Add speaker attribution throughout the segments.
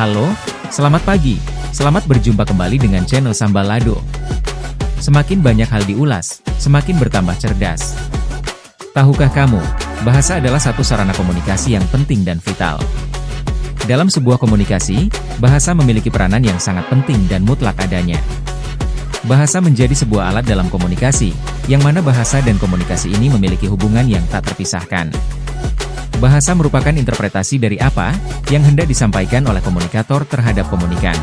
Speaker 1: Halo, selamat pagi. Selamat berjumpa kembali dengan channel Sambalado. Semakin banyak hal diulas, semakin bertambah cerdas. Tahukah kamu, bahasa adalah satu sarana komunikasi yang penting dan vital. Dalam sebuah komunikasi, bahasa memiliki peranan yang sangat penting dan mutlak adanya. Bahasa menjadi sebuah alat dalam komunikasi, yang mana bahasa dan komunikasi ini memiliki hubungan yang tak terpisahkan. Bahasa merupakan interpretasi dari apa yang hendak disampaikan oleh komunikator terhadap komunikan.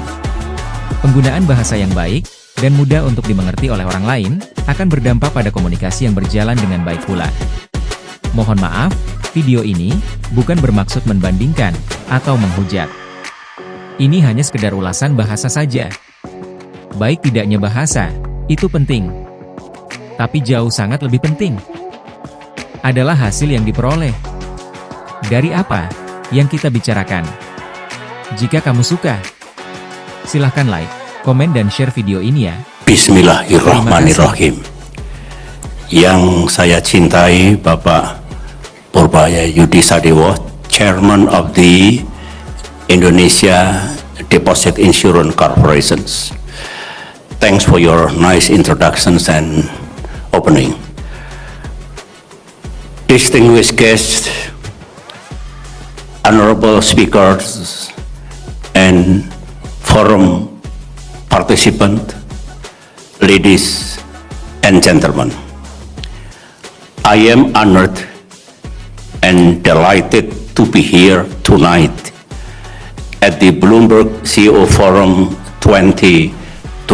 Speaker 1: Penggunaan bahasa yang baik dan mudah untuk dimengerti oleh orang lain akan berdampak pada komunikasi yang berjalan dengan baik pula. Mohon maaf, video ini bukan bermaksud membandingkan atau menghujat. Ini hanya sekedar ulasan bahasa saja. Baik tidaknya bahasa, itu penting. Tapi jauh sangat lebih penting adalah hasil yang diperoleh dari apa yang kita bicarakan. Jika kamu suka, silahkan like, komen dan share video ini ya.
Speaker 2: Bismillahirrahmanirrahim. Yang saya cintai Bapak Purbaya Yudi Sadewo, Chairman of the Indonesia Deposit Insurance Corporations. Thanks for your nice introductions and opening. Distinguished guests, honorable speakers, and forum participants, ladies and gentlemen, I am honored and delighted to be here tonight at the Bloomberg CEO Forum 2024.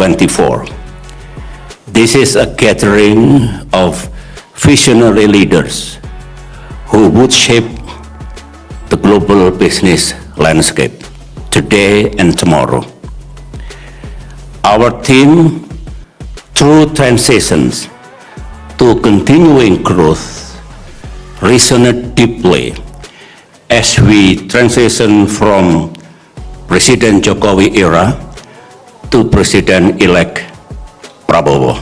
Speaker 2: This is a gathering of visionary leaders who would shape the global business landscape today and tomorrow. Our theme, True Transitions to Continuing Growth, resonate deeply as we transition from President Jokowi era to President-elect Prabowo.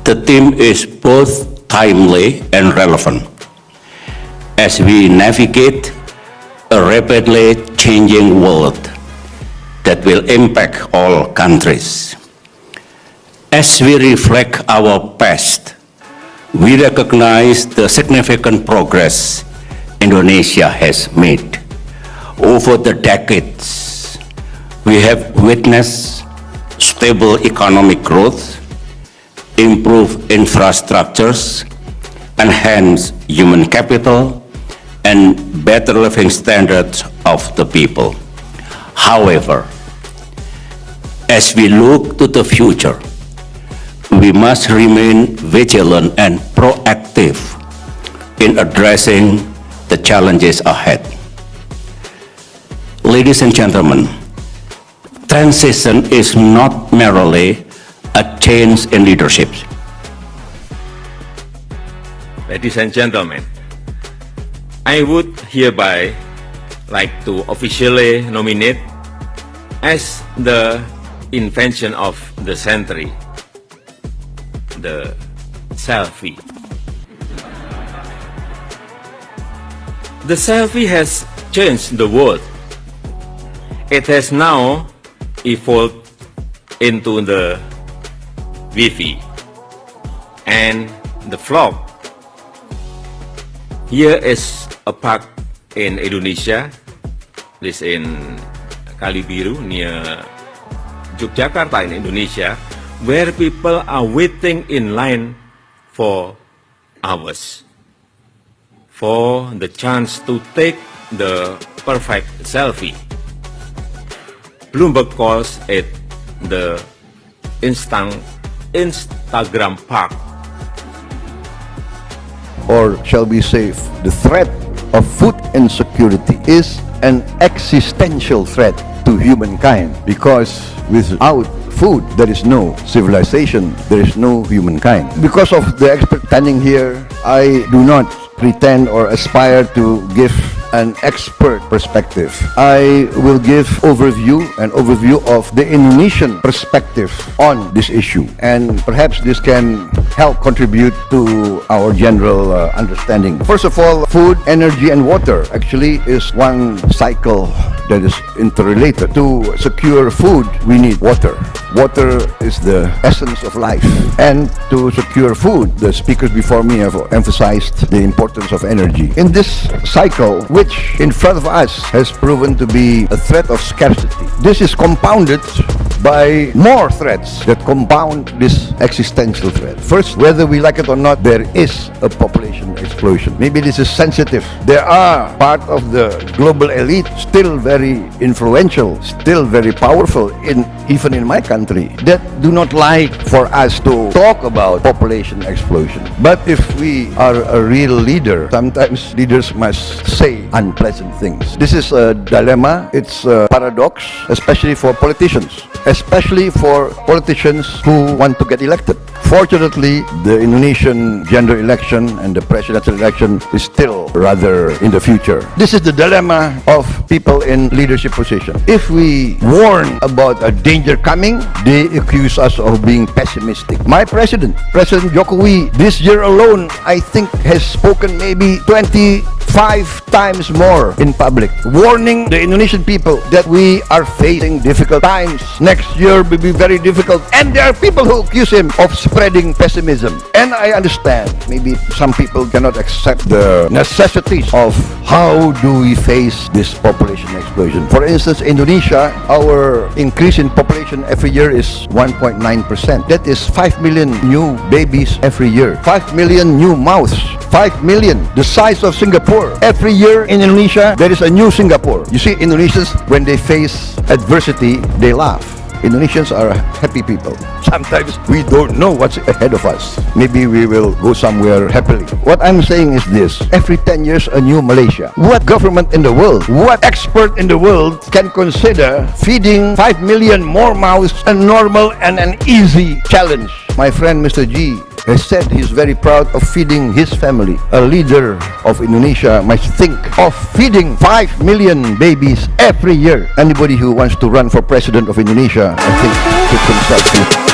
Speaker 2: The theme is both timely and relevant as we navigate a rapidly changing world that will impact all countries. As we reflect our past, we recognize the significant progress Indonesia has made. Over the decades, we have witnessed stable economic growth, improved infrastructures, enhanced human capital, and better living standards of the people. However, as we look to the future, we must remain vigilant and proactive in addressing the challenges ahead. Ladies and gentlemen, transition is not merely a change in leadership.
Speaker 3: Ladies and gentlemen, I would hereby like to officially nominate as the invention of the century, the selfie. The selfie has changed the world. It has now evolved into the Wi-Fi and the vlog. Here is a park in Indonesia, this in Kalibiru near Yogyakarta in Indonesia, where people are waiting in line for hours for the chance to take the perfect selfie. Bloomberg calls it the Instagram park.
Speaker 4: Or shall we say, the threat of food insecurity is an existential threat to humankind, because without food there is no civilization, there is no humankind. Because of the expert standing here, I do not pretend or aspire to give an expert perspective. I will give an overview of the Indonesian perspective on this issue, and perhaps this can help contribute to our general understanding. First of all, food, energy, and water actually is one cycle that is interrelated. To secure food, we need water. Water is the essence of life. And to secure food, the speakers before me have emphasized the importance of energy. In this cycle, which in front of us has proven to be a threat of scarcity, this is compounded by more threats that compound this existential threat. First, whether we like it or not, there is a population explosion. Maybe this is sensitive. There are part of the global elite still very influential, still very powerful, even in my country, that do not like for us to talk about population explosion. But if we are a real leader, sometimes leaders must say unpleasant things. This is a dilemma. It's a paradox, especially for politicians. Especially for politicians who want to get elected. Fortunately, the Indonesian general election and the presidential election is still rather in the future. This is the dilemma of people in leadership position. If we warn about a danger coming, they accuse us of being pessimistic. My President Jokowi, this year alone, I think has spoken maybe 25 times more in public, warning the Indonesian people that we are facing difficult times. Next year will be very difficult. And there are people who accuse him of spreading pessimism. And I understand, maybe some people cannot accept the necessities of how do we face this population explosion. For instance, Indonesia, our increase in population every year is 1.9%. That is 5 million new babies every year. 5 million new mouths. 5 million, the size of Singapore. Every year in Indonesia, there is a new Singapore. You see, Indonesians, when they face adversity, they laugh. Indonesians are happy people. Sometimes we don't know what's ahead of us. Maybe we will go somewhere happily. What I'm saying is this: every 10 years, a new Malaysia. What government in the world, what expert in the world can consider feeding 5 million more mouths a normal and an easy challenge? My friend Mr. G has said he's very proud of feeding his family. A leader of Indonesia must think of feeding 5 million babies every year. Anybody who wants to run for president of Indonesia, I think, should consult you.